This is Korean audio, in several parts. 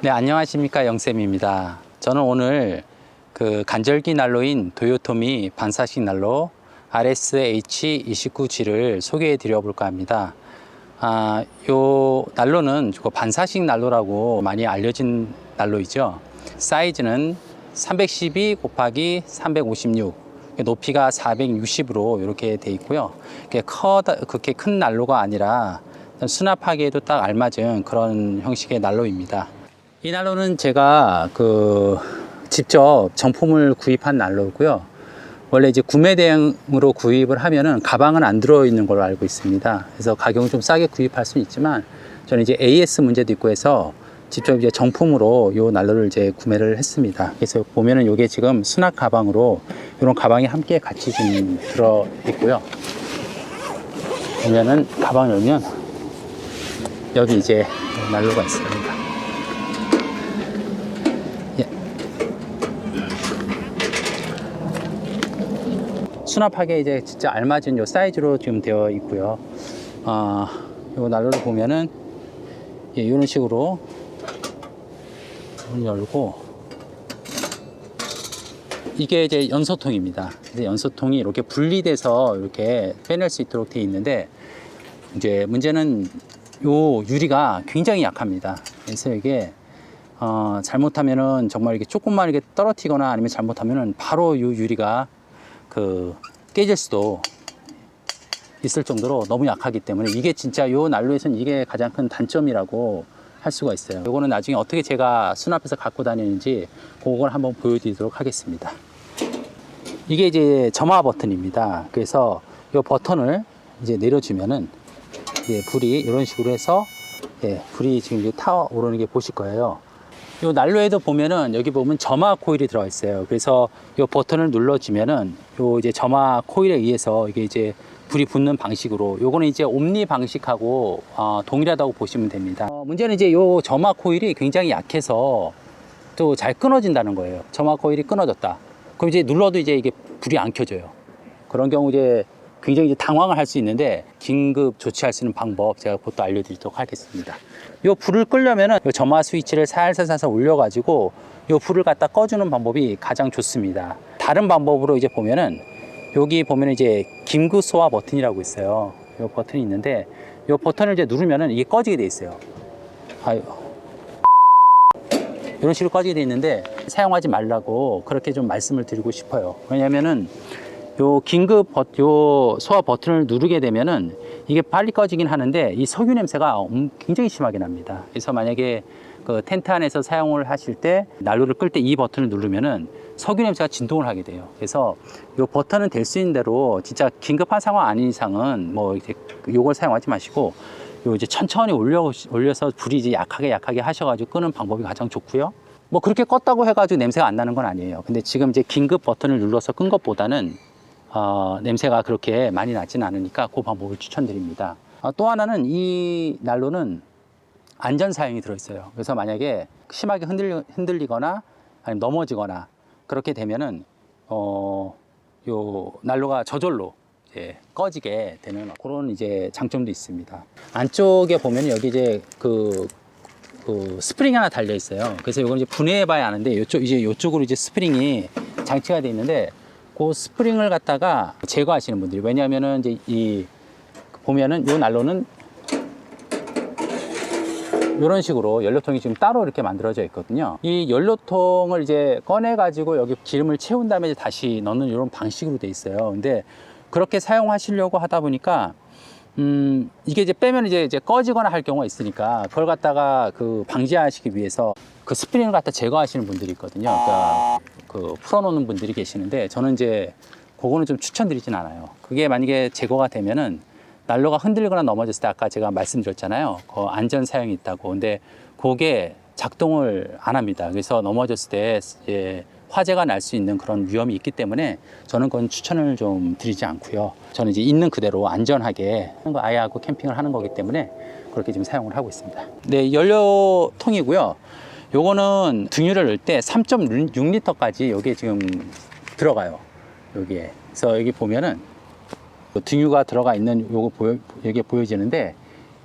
네, 안녕하십니까. 영쌤입니다. 저는 오늘 그 간절기 난로인 도요토미 반사식 난로 RSH29G를 소개해 드려 볼까 합니다. 요 난로는 반사식 난로라고 많이 알려진 난로이죠. 사이즈는 312 곱하기 356, 높이가 460으로 이렇게 돼 있고요. 그렇게 큰 난로가 아니라 수납하기에도 딱 알맞은 그런 형식의 난로입니다. 이 난로는 제가 직접 정품을 구입한 난로고요. 원래 이제 구매 대행으로 구입을 하면은 가방은 안 들어 있는 걸로 알고 있습니다. 그래서 가격은 좀 싸게 구입할 수는 있지만 저는 이제 AS 문제도 있고 해서 직접 이제 정품으로 요 난로를 이제 구매를 했습니다. 그래서 보면은 요게 지금 수납 가방으로 이런 가방이 함께 같이 좀 들어 있고요. 보면은 가방 열면 여기 이제 난로가 있습니다. 수납하기에 이제 진짜 알맞은 요 사이즈로 지금 되어 있고요. 요 난로를 보면은 이런 식으로 문을 열고, 이게 이제 연소통입니다. 근데 연소통이 이렇게 분리돼서 이렇게 빼낼 수 있도록 되어 있는데, 이제 문제는 요 유리가 굉장히 약합니다. 그래서 이게 잘못하면은 정말 이게 조금만 이렇게 떨어뜨리거나 아니면 잘못하면은 바로 요 유리가 깨질 수도 있을 정도로 너무 약하기 때문에 이게 진짜 요 난로에서는 이게 가장 큰 단점이라고 할 수가 있어요. 요거는 나중에 어떻게 제가 수납해서 갖고 다니는지 그걸 한번 보여드리도록 하겠습니다. 이게 이제 점화 버튼입니다. 그래서 요 버튼을 이제 내려주면은 불이 이런 식으로 해서 불이 지금 타워 오르는 게 보실 거예요. 요 난로에도 보면은 여기 보면 점화 코일이 들어가 있어요. 그래서 요 버튼을 눌러주면은 요 이제 점화 코일에 의해서 이게 이제 불이 붙는 방식으로, 요거는 이제 옴니 방식하고 동일하다고 보시면 됩니다. 문제는 이제 요 점화 코일이 굉장히 약해서 또 잘 끊어진다는 거예요. 점화 코일이 끊어졌다. 그럼 이제 눌러도 이제 이게 불이 안 켜져요. 그런 경우 이제 굉장히 이제 당황을 할 수 있는데, 긴급 조치할 수 있는 방법 제가 그것도 알려드리도록 하겠습니다. 요 불을 끄려면은 요 점화 스위치를 살살 올려가지고 요 불을 갖다 꺼주는 방법이 가장 좋습니다. 다른 방법으로 이제 보면은 여기 보면은 이제 긴급 소화 버튼이라고 있어요. 요 버튼이 있는데 요 버튼을 이제 누르면은 이게 꺼지게 돼 있어요. 이런 식으로 꺼지게 돼 있는데 사용하지 말라고 그렇게 좀 말씀을 드리고 싶어요. 왜냐면은 요 요 소화 버튼을 누르게 되면은 이게 빨리 꺼지긴 하는데 이 석유 냄새가 굉장히 심하게 납니다. 그래서 만약에 텐트 안에서 사용을 하실 때 난로를 끌 때 이 버튼을 누르면은 석유 냄새가 진동을 하게 돼요. 그래서 요 버튼은 될 수 있는 대로 진짜 긴급한 상황 아닌 이상은 뭐 이제 요걸 사용하지 마시고 요 이제 천천히 올려서 불이 이제 약하게 하셔가지고 끄는 방법이 가장 좋고요. 뭐 그렇게 껐다고 해가지고 냄새가 안 나는 건 아니에요. 근데 지금 이제 긴급 버튼을 눌러서 끈 것보다는 냄새가 그렇게 많이 나진 않으니까 그 방법을 추천드립니다. 또 하나는 이 난로는 안전 사양이 들어있어요. 그래서 만약에 심하게 흔들리거나 아니면 넘어지거나 그렇게 되면은 요 난로가 저절로 이제 꺼지게 되는 그런 이제 장점도 있습니다. 안쪽에 보면 여기 이제 스프링이 하나 달려 있어요. 그래서 이걸 이제 분해해 봐야 아는데 요쪽으로 이제 스프링이 장치가 되어 있는데 그 스프링을 갖다가 제거하시는 분들이, 왜냐하면은 이제 보면은 요 난로는 이런 식으로 연료통이 지금 따로 이렇게 만들어져 있거든요. 이 연료통을 이제 꺼내 가지고 여기 기름을 채운 다음에 이제 다시 넣는 이런 방식으로 돼 있어요. 근데 그렇게 사용하시려고 하다 보니까 이게 이제 빼면 이제 꺼지거나 할 경우가 있으니까 그걸 갖다가 방지하시기 위해서 스프링을 갖다 제거하시는 분들이 있거든요. 그러니까 풀어놓는 분들이 계시는데 저는 이제 그거는 좀 추천드리진 않아요. 그게 만약에 제거가 되면은 난로가 흔들리거나 넘어졌을 때 아까 제가 말씀드렸잖아요. 안전 사양이 있다고. 근데 그게 작동을 안 합니다. 그래서 넘어졌을 때 화재가 날 수 있는 그런 위험이 있기 때문에 저는 그건 추천을 좀 드리지 않고요. 저는 이제 있는 그대로 안전하게 하는 거, 아이하고 캠핑을 하는 거기 때문에 그렇게 지금 사용을 하고 있습니다. 네, 연료통이고요. 요거는 등유를 넣을 때 3.6리터까지 여기에 지금 들어가요. 여기에. 그래서 여기 보면은 등유가 들어가 있는 요거 여기에 보여지는데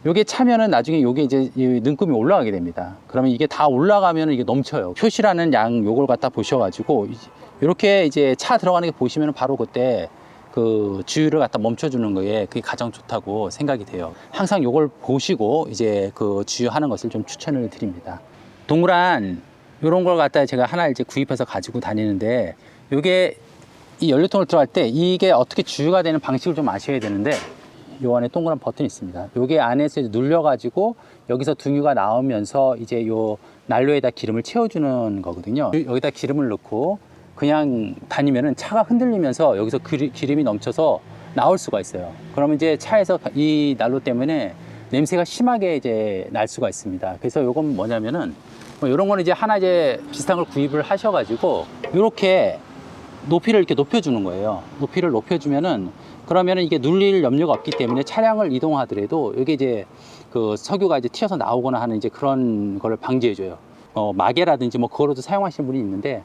요게 차면은 나중에 요게 이제 이 능금이 올라가게 됩니다. 그러면 이게 다 올라가면 이게 넘쳐요. 표시라는 양 요걸 갖다 보셔가지고 이렇게 이제 차 들어가는 게 보시면 바로 그때 그 주유를 갖다 멈춰주는 거에 그게 가장 좋다고 생각이 돼요. 항상 요걸 보시고 이제 그 주유하는 것을 좀 추천을 드립니다. 동그란 요런 걸 갖다 제가 하나 이제 구입해서 가지고 다니는데 요게 이 연료통을 들어갈 때 이게 어떻게 주유가 되는 방식을 좀 아셔야 되는데 요 안에 동그란 버튼이 있습니다. 요게 안에서 눌려 가지고 여기서 등유가 나오면서 이제 요 난로에다 기름을 채워주는 거거든요. 여기다 기름을 넣고 그냥 다니면은 차가 흔들리면서 여기서 기름이 넘쳐서 나올 수가 있어요. 그러면 이제 차에서 이 난로 때문에 냄새가 심하게 이제 날 수가 있습니다. 그래서 요건 뭐냐면은 뭐 이런 거는 이제 하나 이제 비슷한 걸 구입을 하셔가지고 이렇게 높이를 이렇게 높여주는 거예요. 높이를 높여주면은 그러면은 이게 눌릴 염려가 없기 때문에 차량을 이동하더라도 이게 이제 그 석유가 이제 튀어서 나오거나 하는 이제 그런 거를 방지해줘요. 마개라든지 뭐 그거로도 사용하시는 분이 있는데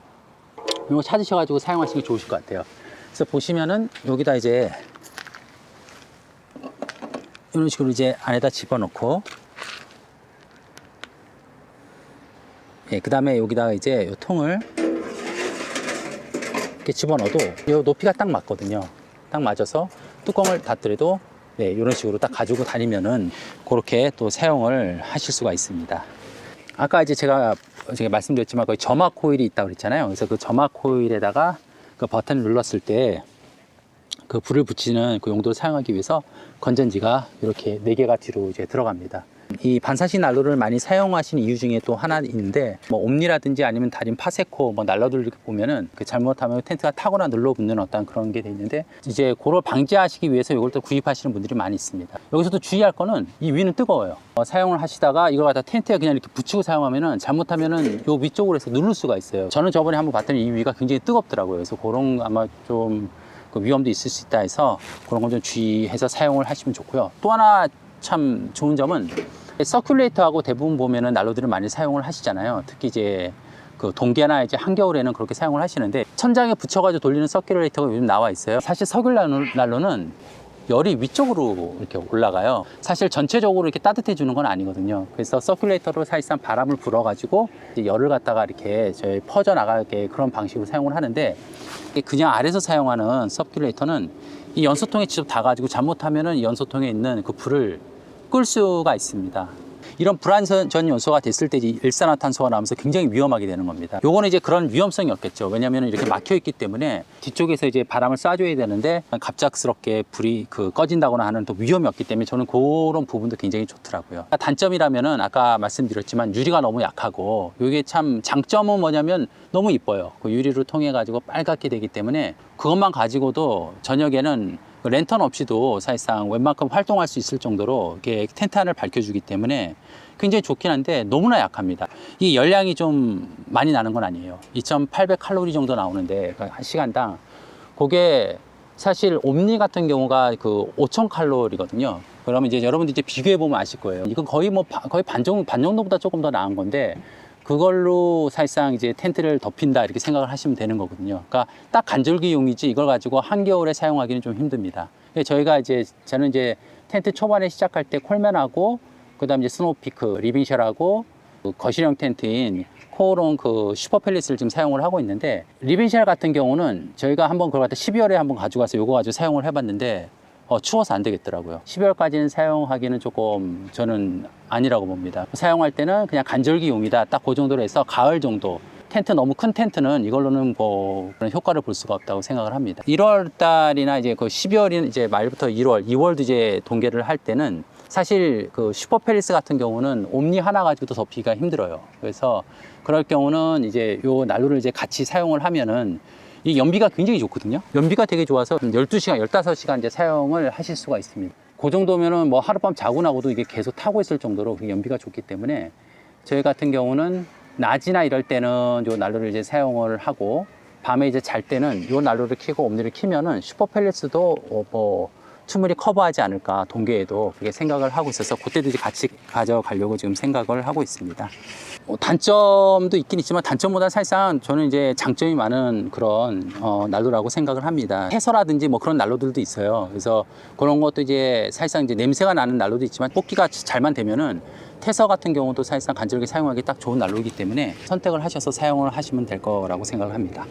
이거 찾으셔가지고 사용하시는 게 좋으실 것 같아요. 그래서 보시면은 여기다 이제 이런 식으로 이제 안에다 집어넣고 예, 그 다음에 여기다가 이제 이 통을 이렇게 집어넣어도 이 높이가 딱 맞거든요. 딱 맞아서 뚜껑을 닫더라도 네, 이런 식으로 딱 가지고 다니면은 그렇게 또 사용을 하실 수가 있습니다. 아까 이제 제가 말씀드렸지만 거기 점화 코일이 있다고 그랬잖아요. 그래서 그 점화 코일에다가 그 버튼을 눌렀을 때 그 불을 붙이는 그 용도를 사용하기 위해서 건전지가 이렇게 4개가 뒤로 이제 들어갑니다. 이 반사식 난로를 많이 사용하시는 이유 중에 또 하나 있는데 뭐 옴니라든지 아니면 다른 파세코 뭐 난로들 이렇게 보면은 그 잘못하면 텐트가 타거나 눌러붙는 어떤 그런 게 돼 있는데 이제 그걸 방지하시기 위해서 이걸 또 구입하시는 분들이 많이 있습니다. 여기서도 주의할 거는 이 위는 뜨거워요. 사용을 하시다가 이걸 갖다 텐트에 그냥 이렇게 붙이고 사용하면은 잘못하면은 요 위쪽으로 해서 누를 수가 있어요. 저는 저번에 한번 봤더니 이 위가 굉장히 뜨겁더라고요. 그래서 그런 아마 좀 그 위험도 있을 수 있다 해서 그런 건 좀 주의해서 사용을 하시면 좋고요. 또 하나 참 좋은 점은 서큘레이터하고 대부분 보면은 난로들을 많이 사용을 하시잖아요. 특히 이제 그 동계나 이제 한겨울에는 그렇게 사용을 하시는데 천장에 붙여가지고 돌리는 서큘레이터가 요즘 나와 있어요. 사실 석유 난로는 열이 위쪽으로 이렇게 올라가요. 사실 전체적으로 이렇게 따뜻해 주는 건 아니거든요. 그래서 서큘레이터로 사실상 바람을 불어가지고 열을 갖다가 이렇게 저희 퍼져 나가게 그런 방식으로 사용을 하는데 그냥 아래서 사용하는 서큘레이터는 이 연소통에 직접 닿아가지고 잘못하면은 이 연소통에 있는 그 불을 끌 수가 있습니다. 이런 불안전 연소가 됐을 때 일산화탄소가 나오면서 굉장히 위험하게 되는 겁니다. 요거는 이제 그런 위험성이 없겠죠. 왜냐하면 이렇게 막혀 있기 때문에 뒤쪽에서 이제 바람을 쏴줘야 되는데 갑작스럽게 불이 꺼진다거나 하는 또 위험이 없기 때문에 저는 그런 부분도 굉장히 좋더라고요. 단점이라면은 아까 말씀드렸지만 유리가 너무 약하고 이게 참 장점은 뭐냐면 너무 이뻐요. 그 유리를 통해 가지고 빨갛게 되기 때문에 그것만 가지고도 저녁에는 랜턴 없이도 사실상 웬만큼 활동할 수 있을 정도로 이렇게 텐트 안을 밝혀주기 때문에 굉장히 좋긴 한데 너무나 약합니다. 이 열량이 좀 많이 나는 건 아니에요. 2,800 칼로리 정도 나오는데 한 시간당 그게 사실 옴니 같은 경우가 그 5,000 칼로리거든요. 그러면 이제 여러분들 이제 비교해 보면 아실 거예요. 이건 거의 거의 반 정도보다 조금 더 나은 건데 그걸로 사실상 이제 텐트를 덮인다 이렇게 생각을 하시면 되는 거거든요. 그러니까 딱 간절기용이지 이걸 가지고 한겨울에 사용하기는 좀 힘듭니다. 저는 이제 텐트 초반에 시작할 때 콜맨하고 그다음 이제 스노우피크, 리빙쉘하고 그 거실형 텐트인 코오롱 그 슈퍼펠릿을 지금 사용을 하고 있는데 리빙쉘 같은 경우는 저희가 한번 그걸 갖다 12월에 한번 가져가서 요거 가지고 사용을 해봤는데 추워서 안 되겠더라고요. 12월까지는 사용하기는 조금 저는 아니라고 봅니다. 사용할 때는 그냥 간절기용이다. 딱 그 정도로 해서 가을 정도. 텐트 너무 큰 텐트는 이걸로는 뭐 그런 효과를 볼 수가 없다고 생각을 합니다. 1월 달이나 이제 그 12월인 이제 말부터 1월, 2월도 이제 동계를 할 때는 사실 그 슈퍼펠리스 같은 경우는 옴니 하나 가지고도 덮기가 힘들어요. 그래서 그럴 경우는 이제 요 난로를 이제 같이 사용을 하면은 이 연비가 굉장히 좋거든요. 연비가 되게 좋아서 12시간, 15시간 이제 사용을 하실 수가 있습니다. 그 정도면은 뭐 하룻밤 자고 나고도 이게 계속 타고 있을 정도로 연비가 좋기 때문에 저희 같은 경우는 낮이나 이럴 때는 요 난로를 이제 사용을 하고 밤에 이제 잘 때는 요 난로를 켜고 옴니를 켜면은 슈퍼펠리스도 뭐 추출물이 커버하지 않을까, 동계에도 그렇게 생각을 하고 있어서 그때도 이제 같이 가져가려고 지금 생각을 하고 있습니다. 단점도 있긴 있지만 단점보다 사실상 저는 이제 장점이 많은 그런 난로라고 생각을 합니다. 해서라든지 뭐 그런 난로들도 있어요. 그래서 그런 것도 이제 사실상 이제 냄새가 나는 난로도 있지만 뽑기가 잘만 되면은 태서 같은 경우도 사실상 간절하게 사용하기 딱 좋은 난로이기 때문에 선택을 하셔서 사용을 하시면 될 거라고 생각을 합니다.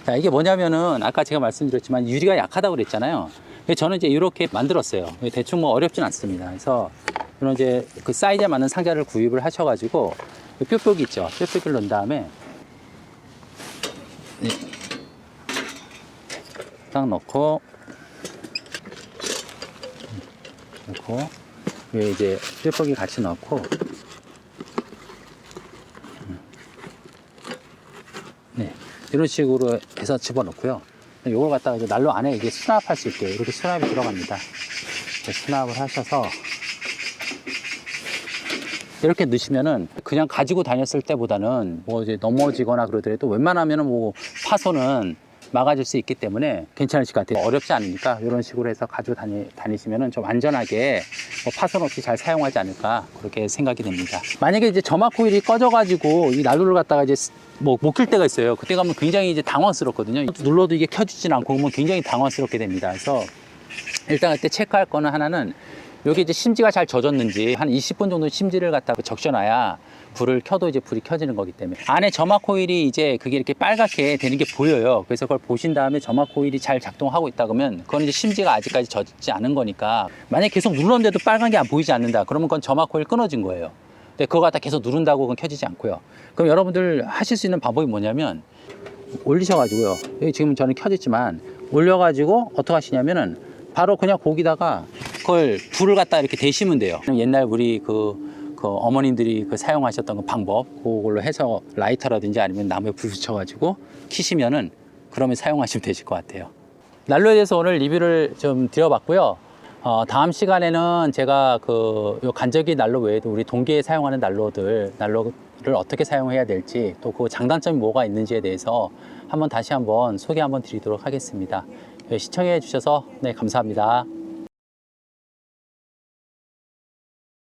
자, 이게 뭐냐면은 아까 제가 말씀드렸지만 유리가 약하다고 그랬잖아요. 저는 이제 이렇게 만들었어요. 대충 뭐 어렵진 않습니다. 그래서 이런 이제 그 사이즈에 맞는 상자를 구입을 하셔가지고 뾱뾱이 있죠. 뾱뾱이를 넣은 다음에 딱 넣고 위에 이제 뾱뾱이 같이 넣고 네, 이런 식으로 해서 집어넣고요. 이걸 갖다가 이제 난로 안에 이게 수납할 수 있게 이렇게 수납이 들어갑니다. 수납을 하셔서 이렇게 넣으시면은 그냥 가지고 다녔을 때보다는 뭐 이제 넘어지거나 그러더라도 웬만하면은 뭐 파손은 막아줄 수 있기 때문에 괜찮으실 것 같아요. 어렵지 않으니까 이런 식으로 해서 가지고 다니시면은 좀 안전하게 뭐 파손 없이 잘 사용하지 않을까 그렇게 생각이 됩니다. 만약에 이제 점막 코일이 꺼져가지고 이 난로를 갖다가 이제 뭐 못 켤 때가 있어요. 그때 가면 굉장히 이제 당황스럽거든요. 눌러도 이게 켜지진 않고 그러면 굉장히 당황스럽게 됩니다. 그래서 일단 그때 체크할 거는 하나는 여기 이제 심지가 잘 젖었는지 한 20분 정도 심지를 갖다가 적셔놔야 불을 켜도 이제 불이 켜지는 거기 때문에 안에 점막 코일이 이제 그게 이렇게 빨갛게 되는 게 보여요. 그래서 그걸 보신 다음에 점막 코일이 잘 작동하고 있다 그러면 그건 이제 심지가 아직까지 젖지 않은 거니까 만약에 계속 눌렀는데도 빨간 게 안 보이지 않는다 그러면 그건 점막 코일 끊어진 거예요. 근데 그거 갖다 계속 누른다고 그건 켜지지 않고요. 그럼 여러분들 하실 수 있는 방법이 뭐냐면 올리셔가지고요. 여기 지금 저는 켜졌지만 올려가지고 어떻게 하시냐면은 바로 그냥 거기다가 그걸 불을 갖다 이렇게 대시면 돼요. 옛날 우리 그 어머님들이 그 사용하셨던 그 방법 그걸로 해서 라이터라든지 아니면 나무에 불 붙여가지고 키시면은 그러면 사용하시면 되실 것 같아요. 난로에 대해서 오늘 리뷰를 좀 드려봤고요. 다음 시간에는 제가 요 간접기 난로 외에도 우리 동계에 사용하는 난로를 어떻게 사용해야 될지 또 그 장단점이 뭐가 있는지에 대해서 다시 한번 소개 한번 드리도록 하겠습니다. 시청해 주셔서 네, 감사합니다.